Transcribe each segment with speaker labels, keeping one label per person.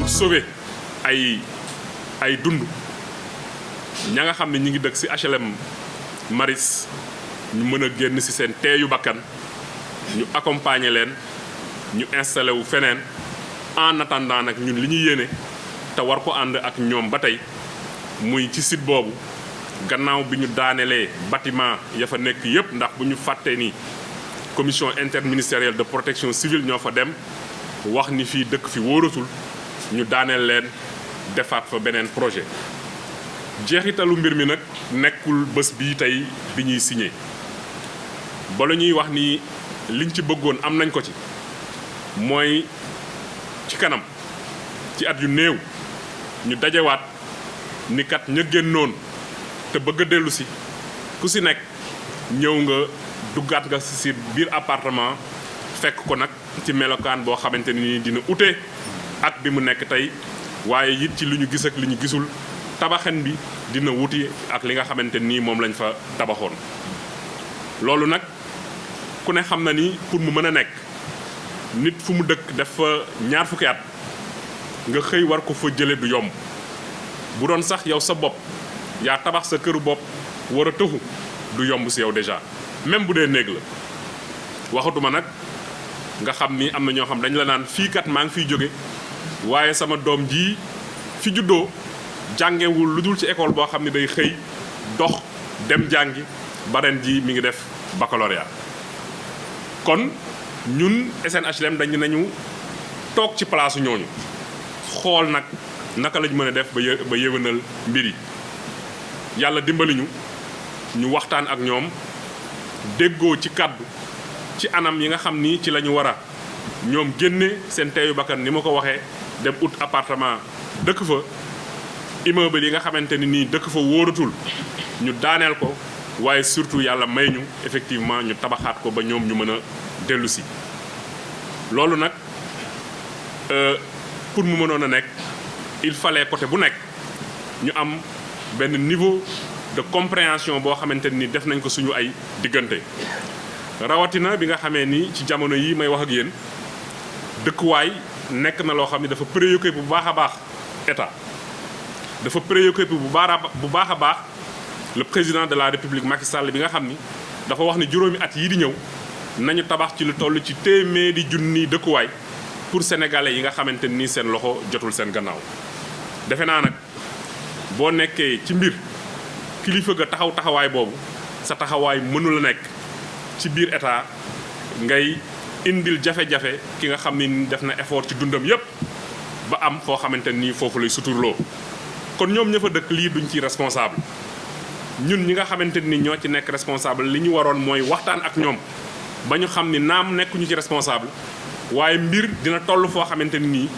Speaker 1: sauver ay dund ña nga xam ne ñi ngi dëkk ci HLM Maris ñu mën a génn ci seen teeyu bakkan ñu accompagner leen ñu installé wu feneen en attendant nag ñun li ñuy yéene te war ko ànd ak ñoom ba tey muy ci site boobu gannaaw bi ñu daanelee bâtiment ya fa nekk yépp ndax bu ñu fàttee ni commission interministérielle de protection civile ñoo fa dem wax ni fii dëkk fi wóoratul ñu daaneel leen defaat fa beneen projet jeexitalu mbir mi nag nekkul bés bii tey bi ñuy signé bala ñuy wax ni liñ ci bëggoon am nañ ko ci mooy ci kanam ci at yu néew ñu dajewaat ni kat ña génnoon te bëgg a dellu si ku si nekk ñëw nga duggaat nga si biir appartement fekk ko nag ci melokaan boo xamante ni dina ute ak bi mu nekk tey waaye it ci li ñu gis ak li ñu gisul tabaxen bi dina wuti ak li nga xamante nii moom lañ fa tabaxoon loolu nag ku ne xam na ni pour mu mën a nekk nit fu mu dëkk def fa ñaar fukki at nga xëy war ko fa jële du yomb bu doon sax yow sa bopp yaa tabax sa këru bopp war a tëxu du yomb si yow déjà même bu dee néeg la waxatuma nag nga xam ni am na ñoo xam dañ la naan fii kat maa ngi fiy jóge waaye sama doom ji fi juddoo jàngewul lu dul ci école boo xam ne day xëy dox dem jàngi ba ren ji mi ngi def baccalauréat kon ñun SNHLM dañu nañu toog ci place ñooñu xool nag naka lañ mën a def ba yéwénal mbir yi yàlla dimbali ñu waxtaan ak ñoom déggoo ci kàddu ci anam yi nga xam ni ci la ñu war a ñoom génne seen teeyu bakkan ni ma ko waxee dem ut appartement dëkk fa immeuble yi nga xamante ni nii dëkk fa wóoratul ñu daaneel ko waaye surtout yàlla may ñu effectivement ñu tabaxaat ko ba ñoom ñu mën a dellu si loolu nag pour mu mënoon a nekk il fallait côté bu nekk ñu am benn niveau de compréhension boo xamante ni def nañ ko suñu ay diggante rawatina bi nga xamee ni ci jamono yi may wax ak yéen dëkkuwaay nekk na loo xam ne dafa préoccupé bu baax a baax état dafa préoccupé bu baax a baax le président de la république Macky Sall bi nga xam ni dafa wax ni juróomi at yii di ñëw nañu tabax ci lu toll ci téeméeri junni dëkkuwaay pour sénégalais yi nga xamante ni seen loxo jotul seen gannaaw defe naa nag boo nekkee ci mbir kilifa ga taxawaay boobu sa taxawaay mënula nekk ci biir état ngay indil jafe-jafe ki nga xam ni def na effort ci dundam yépp ba am foo xamante ni foofu lay suturloo kon ñoom ña fa dëkk lii duñ ci responsable ñun ñi nga xamante ni ñoo ci nekk responsable li ñu waroon mooy waxtaan ak ñoom ba ñu xam ni naam nekkuñu ci responsable waaye mbir dina toll foo xamante ni nii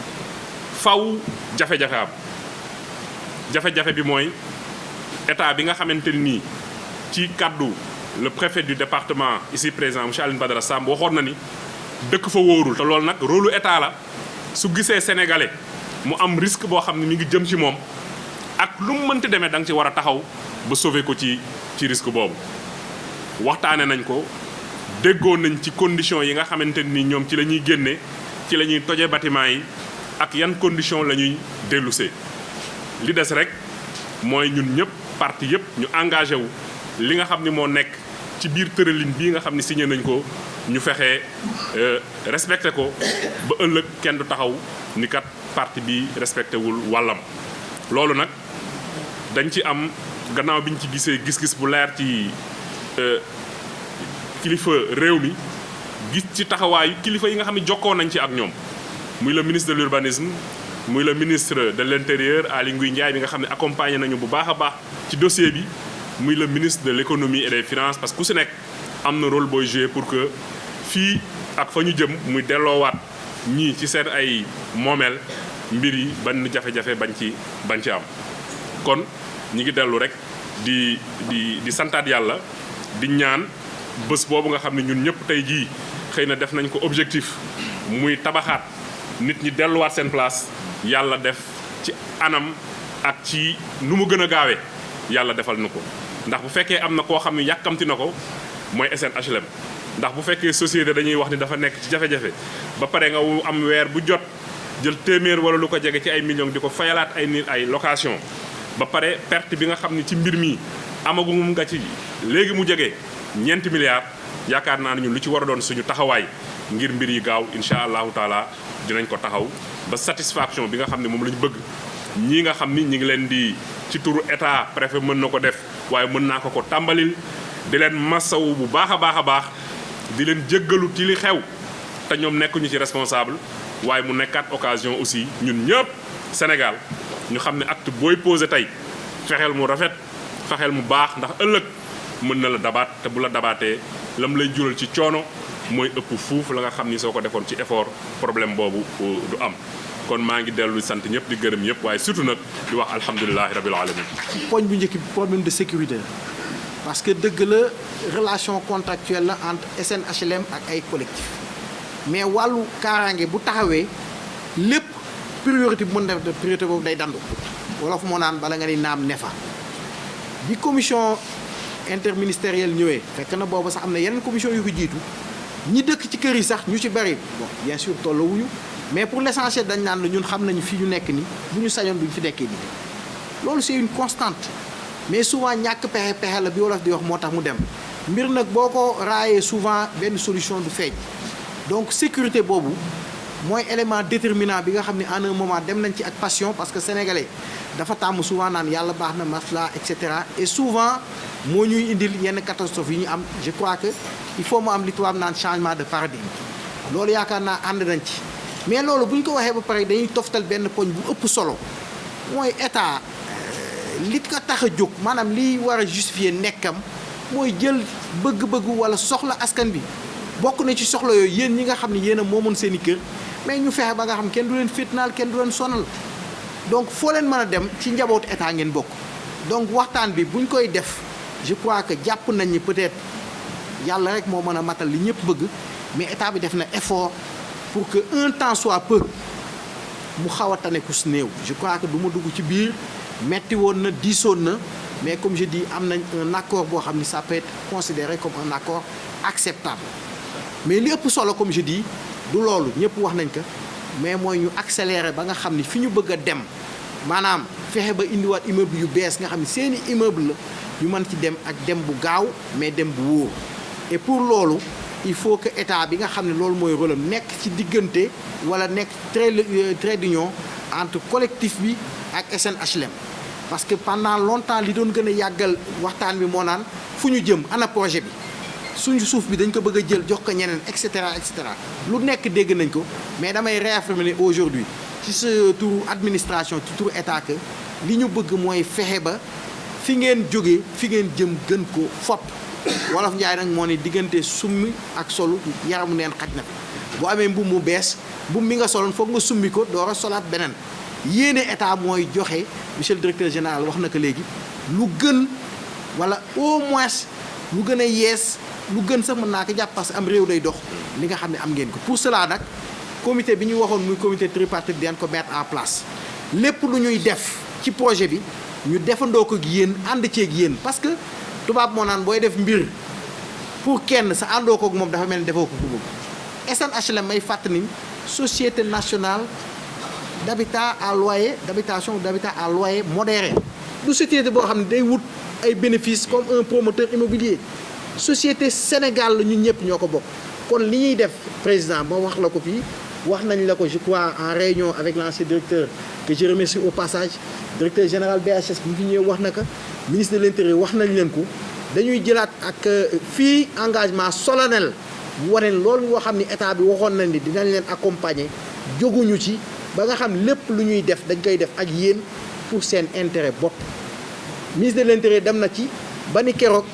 Speaker 1: faw jafe-jafe am jafe-jafe bi mooy état bi nga xamante ni ci kàddu le préfet du département ici présent monsieur Aline Badara Samb waxoon na ni dëkk fa wóorul te loolu nag rôlu état la su gisee sénégalais mu am risque boo xam ne mi ngi jëm ci moom ak lu mu mënti demee da nga ci war a taxaw ba sauver ko ci risque boobu waxtaane nañ ko déggoo nañ ci conditions yi nga xamante ni ñoom ci la ñuy génne ci la ñuy toje bâtiment yi ak yan conditions la ñuy dellusee li des rek mooy ñun ñëpp parti yëpp ñu engagé wu li nga xam ni moo nekk ci biir tëralin bii nga xam ni signé nañ ko ñu fexe respecté ko ba ëllëg kenn du taxaw ni kat parti bi respecté wul wàllam loolu nag dañ ci am gannaaw bi ñu ci gisee gis-gis bu leer ci kilifa réew mi gis ci taxawaayu kilifa yi nga xam ne jokkoo nañ ci ak ñoom muy le ministre de l'urbanisme muy le ministre de l'intérieur Aly Ngouille Ndiaye bi nga xam ne accompagné nañu bu baax a baax ci dossier bi muy le ministre de l'économie et des finances parce que ku si nekk am na rôle booy jouer pour que fii ak fa ñu jëm muy delloowaat ñii ci seen ay moomeel mbir yi ban jafe-jafe bañ ci am kon ñi ngi dellu rek di santaat yàlla di ñaan bés boobu nga xam ne ñun ñëpp tey jii xëy na def nañ ko objectif muy tabaxaat nit ñi delluwaat seen place yàlla def ci anam ak ci nu mu gën a gaawee yàlla defal na ko ndax bu fekkee am na koo xam ne yàkkamti na ko mooy SNHLM ndax bu fekkee société dañuy wax ni dafa nekk ci jafe-jafe ba pare nga am weer bu jot jël téeméer wala lu ko jege ci ay millions di ko fayalaat ay nit ay location ba pare perte bi nga xam ne ci mbir mi amagum nga ci léegi mu jege ñeenti milliards yaakaar naa ne ñun lu ci war a doon suñu taxawaay ngir mbir yi gaaw incha allahu taala dinañ ko taxaw ba satisfaction bi nga xam ne moom la ñu bëgg ñii nga xam ni ñi ngi leen di ci turu état préfet mën na ko def waaye mën naa ko tàmbalil di leen masawu bu baax a baax di leen jéggalu ci li xew te ñoom nekkuñu ci responsable waaye mu nekkaat occasion aussi ñun ñëpp Sénégal ñu xam ne acte booy posé tey fexeel mu rafet fexeel mu baax ndax ëllëg mën na la dabaat te bu la dabaatee lam lay jural ci coono mooy ëpp fuuf la nga xam ni soo ko defoon ci effort problème boobu du am kon maa ngi dellu sant ñëpp di gërëm ñëpp waaye surtout nag di wax alhamdulilahi rabil alamin
Speaker 2: poñ bu njëkk bi problème de sécurité parce que dëgg la relation contractuelle la entre SNHLM ak ay collectif mais wàllu kaaraange bu taxawee lépp priorité bu mën def priorité boobu day dandu wolof moo naan bala nga ni naam ne fa bi commission interministérielle ñëwee fekk na boobu sax am na yeneen commission yu ko jiitu ñi dëkk ci kër yi sax ñu ci bari bon bien sûr tolluwuñu mais pour l'essentiel dañ naan la ñun xam nañu fi ñu nekk ni bu ñu sañoon duñ fi nekkee nii loolu c'est une constante mais souvent ñàkk pexe la bi wolof di wax moo tax mu dem mbir nag boo ko raayee souvent benn solution du feeñ donc sécurité boobu mooy élément déterminant bi nga xam ne en un moment dem nañ ci ak passion parce que sénégalais dafa tàmm souvent naan yàlla baax na masla et cetera et souvent moo ñuy indil yenn catastrophe yi ñu am je crois que il faut mu am li tubaab naan changement de paradigme loolu yaakaar naa ànd nañ ci mais loolu bu ñu ko waxee ba pare dañuy toftal benn poñ bu ëpp solo mooy état li ko tax a jóg maanaam liy war a justifier nekkam mooy jël bëgg-bëggu wala soxla askan bi bokk na ci soxla yooyu yéen ñi nga xam ne yéen a moomoon seen i kër mais ñu fexe ba nga xam kenn du leen fitnaal kenn du leen sonal donc foo leen mën a dem ci njabootu état ngeen bokk donc waxtaan bi buñ koy def je crois que jàpp nañ ni peut-être yàlla rek moo mën a matal li ñëpp bëgg mais état bi def na effort pour que un temps soit peu mu xaw a tane ku si néew je crois que du ma dugg ci biir metti woon na diisoon na mais comme je dis am nañ un accord boo xam ni ça peut être considéré comme un accord acceptable mais li ëpp solo comme je dis du loolu ñëpp wax nañ ko mais mooy ñu accélérer ba nga xam ni fi ñu bëgg a dem maanaam fexe ba indiwaat immeuble yu bees nga xam ni seeni immeuble la ñu mën ci dem ak dem bu gaaw mais dem bu wóor et pour loolu il faut que état bi nga xam ne loolu mooy rôle am nekk ci diggante wala nekk trait d'union entre collectif bi ak SNHLM parce que pendant longtemps li doon gën a yàggal waxtaan bi moo naan fu ñu jëm ana projet bi suñu suuf bi dañ ko bëgg a jël jox ko ñeneen et cetera lu nekk dégg nañ ko mais damay réaffirmer aujourd'hui ci sa turu administration ci turu état que li ñu bëgg mooy fexe ba fi ngeen jógee fi ngeen jëm gën ko fopp wolof njaay nag moo ne diggante summi ak solu yaramu neen xaj na fi boo amee mbubb mu bees mbubb mi nga soloon foog nga summi ko door a solaat beneen yéene état mooy joxe monsieur le directeur général wax na ko léegi lu gën wala au moins lu gën a yees lu gën sax mën naa ko jàpp parce que am réew day dox li nga xam ne am ngeen ko pour cela nag comité bi ñu waxoon muy comité tripartite di ko mettre en place lépp lu ñuy def ci projet bi ñu defandoo ko ak yéen ànd ceeg yéen parce que tubaab moo naan booy def mbir pour kenn sa àndoo ko ak moom dafa mel ni defoo ko ku bëgg SNHLM may fàttali ni société nationale d'habitat à loyer d'habitation d'habitat à loyer modéré du société boo xam ne day wut ay bénéfices comme un promoteur immobilier société Sénégal la ñun ñëpp ñoo ko bokk kon li ñuy def président ba wax la ko fii wax nañ la ko je crois en réunion avec l'ancien directeur que je remercie au passage directeur général BHS bu fi ñëwee wax na ko ministre de l'intérieur wax nañ leen ko dañuy jëlaat ak fii engagement solennel bu wane loolu nga xam ni état bi waxoon nañ ni dinañ leen accompagner jóguñu ci ba nga xam lépp lu ñuy def dañ koy def ak yéen pour seen intérêt bopp ministre de l'intérieur dem na ci ba ni keroog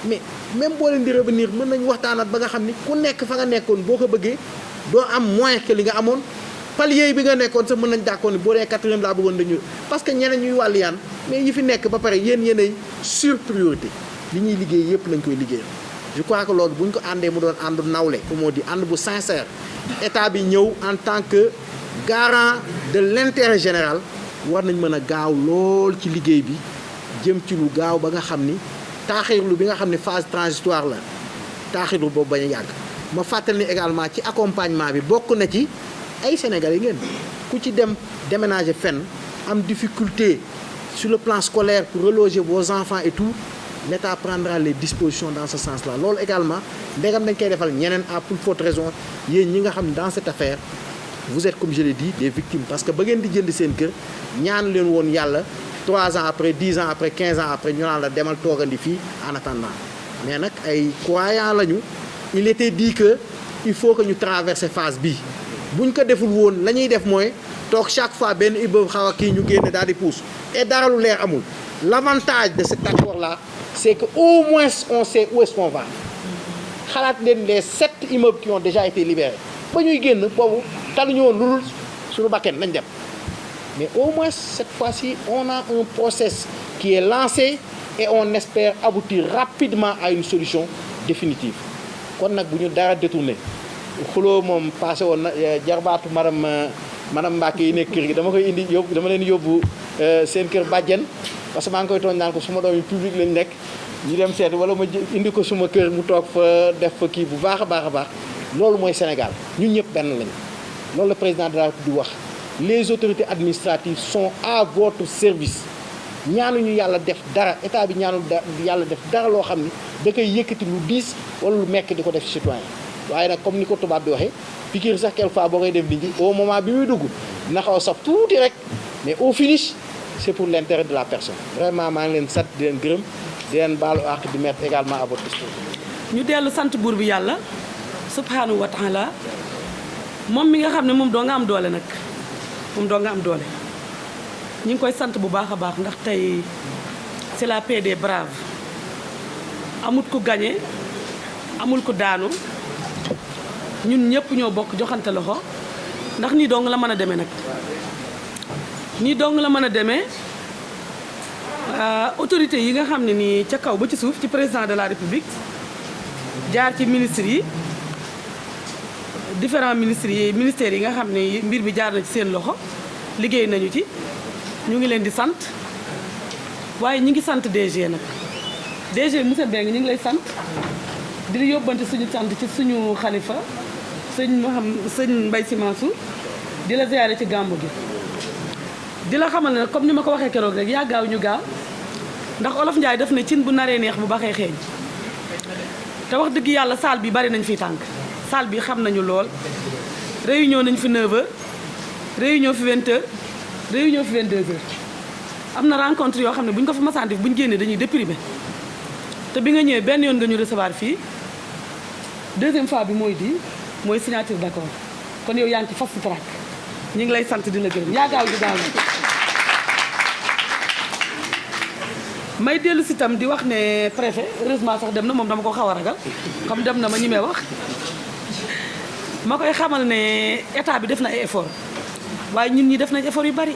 Speaker 2: mais même boo leen di revenir mën nañu waxtaanaat ba nga xam ni ku nekk fa nga nekkoon boo ko bëggee doo am moins que li nga amoon palier bi nga nekkoon sax mën nañ d'accord ni boo dee 4e laa bëggoon dañu parce que ñeneen ñuy wàllu yaan mais yi fi nekk ba pare yéenay sur priorité li ñuy liggéey yëpp lañ koy liggéeyal je crois que loolu bu ñu ko àndee mu doon àndu nawle comme moo di ànd bu sincère état bi ñëw en tant que garant de l'intérêt général war nañ mën a gaaw lool ci liggéey bi jëm ci lu gaaw ba nga xam ni taaxirlu bi nga xam ni phase transitoire la taaxirlu boobu bañ a yàgg. ma fàttali ni également ci accompagnement bi bokk na ci ay Sénégalais ngeen ku ci dem déménager fenn am difficulté sur le plan scolaire pour reloger vos enfants et tout l'État prendra les dispositions dans ce sens-là loolu également ndegam dañ koy defal ñeneen à pour forte raison yéen ñi nga xam ne dans cette affaire vous êtes comme je l'ai dit des victimes parce que ba ngeen di jënd seen kër ñaan leen woon yàlla 3 ans après 10 ans après 15 ans après ñu naan la demal toogandi fii en attendant mais nag ay croyants lañu il était dit que il faut que ñu traverser phase bii buñ ko deful woon la ñuy def mooy toog chaque fois benn immeuble xaw a kii ñu génne daal di pousse et dara lu leer amul l'avantage de cet accord-là c'est que au moins on sait où est-ce qu'on va xalaat leen les 7 immeubles qui ont déjà été libérés ba ñuy génn boobu taluñu woon lu dul suñu bakken nañ dem mais au moins cette fois-ci on a un process qui est lancé et on espère aboutir rapidement à une solution définitive kon nag bu ñu dara détourné xuloo moom passé woon na jarbaatu madame Mbacke yi nekk kër gi dama koy indi yóbbu dama leen yóbbu seen kër bàjjen parce que maa ngi koy tooñ naan ko suma doom yi public lañ nekk ñu dem seet wala ma indi ko suma kër mu toog fa def fa kii bu baax a baax a baax loolu mooy Sénégal ñun ñëpp benn lañu loolu la président de la République di wax les autorités administratives sont à votre service ñaanuñu yàlla def dara état bi ñaanul yàlla def dara loo xam ni da koy yëkkati lu diis wala lu mekk di ko def citoyen waaye nag comme ni ko tubaab bi waxee piqûre sax quelquefois boo koy def nit ñi au moment bi muy dugg dina xaw a saf tuuti rek mais au finish c'est pour l'intérêt de la personne vraiment maa ngi leen sant di leen gërëm di leen baalu àq di mettre également à votre disposition.
Speaker 3: ñu dellu sant buur bi yàlla subhanahu wa taala moom mi nga xam ne moom doo nga am doole nag moom doo nga am doole ñu ngi koy sant bu baax a baax ndax tey c'est la paix des braves amul ku gagné amul ku daanu ñun ñëpp ñoo bokk joxante loxo ndax nii dong la mën a demee nag nii dong la mën a demee autorités yi nga xam ne nii ca kaw ba ci suuf ci président de la république jaar ci ministres yi différents ministères yi nga xam ne mbir mi jaar na ci seen loxo liggéey nañu ci ñu ngi leen di sant waaye ñi ngi sant DG nag DG monsieur Mbengue ñu ngi lay sant di la yóbbante suñu sant ci suñu xalifa sëñ Mbaye Sy Mansour di la ziyaare ci gàmmu gi di la xamal ne comme ni ma ko waxee keroog rek yaa gaaw ñu gaaw ndax olof Njaay daf ne cin bu naree neex bu baxee xeeñ te wax dëgg yàlla salle bi bari nañ fi tànk salle bi xam nañu lool réunion nañ fi 9h réunion fi 20h réunion fi 22h am na rencontre yoo xam ne bu ñu ko fa masaan def bu ñu génnee dañuy déprimé te bi nga ñëwee benn yoon nga ñu recevoir fii deuxième fois bi mooy signature d'accord kon yow yaa ngi ci fast track ñu ngi lay sant di la gërëm yaa gaaw di gaaw may dellu si itam di wax ne préfet heureusement sax dem na moom dama ko xaw a ragal comme dem na ma ñi may wax ma koy xamal ne état bi def na ay effort waaye ñun ñi def nañ effort yu bari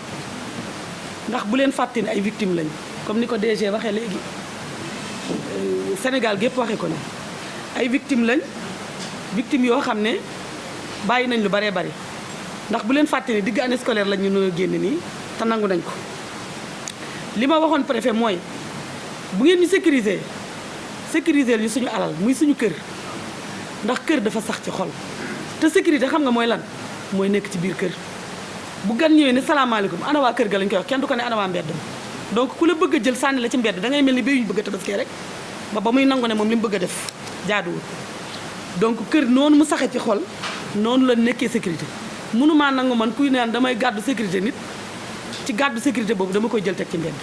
Speaker 3: ndax bu leen fàtte ne ay victimes lañ comme ni ko DG waxee léegi Sénégal gépp waxee ko ne ay victimes lañ victimes yoo xam ne bàyyi nañ lu baree bari ndax bu leen fàtte ne digg année scolaire lañ ñu mën a génn nii te nangu nañ ko li ma waxoon préfet mooy bu ngeen ñu sécuriser ñu suñu alal muy suñu kër ndax kër dafa sax ci xol te sécurité xam nga mooy lan mooy nekk ci biir kër bu gan ñëwee ne salaamaaleykum ana waa kër ga lañ koy wax kenn du ko ne ana waa mbedd donc ku la bëgg a jël sànni la ci mbedd da ngay mel ni béy yu ñu bëgg a tabaskee rek ba muy nangu ne moom li mu bëgg a def jaaduwul donc kër noonu mu saxe ci xol noonu la nekkee sécurité mënumaa nangu man kuy naan damay gàddu sécurité nit ci gàddu sécurité boobu dama koy jël teg ci mbedd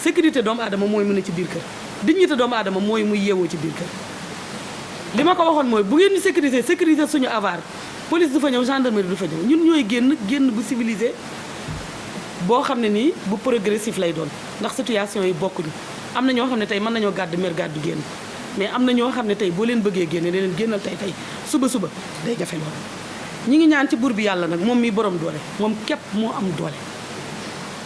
Speaker 3: sécurité doomu aadama mooy mu ne ci biir kër dignité doomu aadama mooy muy yeewoo ci biir kër li ma ko waxoon mooy bu ngeen ñu sécuriser suñu avar police du fa ñëw gendarmerie du fa ñëw ñun ñooy génn bu civilisé boo xam ne nii bu progressif lay doon ndax situation yi bokkuñu am na ñoo xam ne tey mën nañoo gàddu mer gàddu génn mais am na ñoo xam ne tey boo leen bëggee génne ne leen génnal tey suba day jafe loolu ñi ngi ñaan ci buur bi yàlla nag moom mi borom doole moom képp moo am doole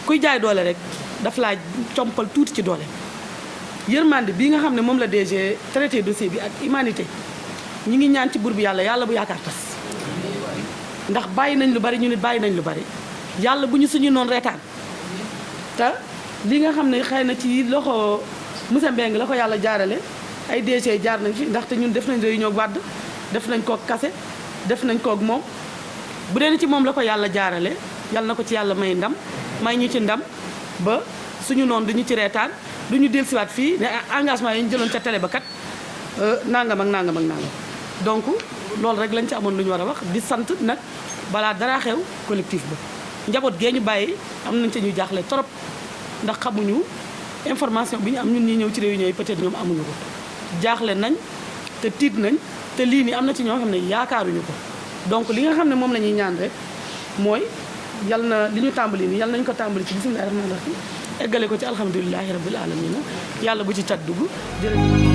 Speaker 3: kuy jaay doole rek daf laa compal tuuti ci doole yërmande bii nga xam ne moom la DG traité dossier bi ak humanité ñi ngi ñaan ci buur bi yàlla bu yaakaar tas ndax bàyyi nañ lu bari ñu nit bàyyi nañ lu bari yàlla bu ñu suñu noon reetaan te li nga xam ne xëy na ci loxo monsieur Mbengue la ko yàlla jaarale ay DG jaar nañ fi ndaxte ñun def nañ réunion ak Wade def nañ koog Kassé def nañ koog moom bu dee ci moom la ko yàlla jaarale yàlla na ko ci yàlla may ndam may ñu ci ndam ba suñu noonu duñu ci reetaan duñu dellusiwaat fii ne engagement yi ñu jëloon ca télé ba kat nangam ak nangam ak nangam donc loolu rek lañ ci amoon lu ñu war a wax di sant nag balaa dara xew collectif ba njaboot gee ñu bàyyi am nañ ca ñu jaaxle trop ndax xamuñu information bi ñu am ñun ñi ñëw ci réunion yi peut-être ñoom amuñu ko jaaxle nañ te tiit nañ te lii nii am na ci ñoo xam ne yaakaaruñu ko donc li nga xam ne moom la ñuy ñaan rek mooy yal na li ñu tàmbali nii yal nañu ko tàmbali ci bismillahi rahmaani rahim eggale ko ci alhamdulilahi rabbil alamina yàlla bu ci cat dugg jërëjëf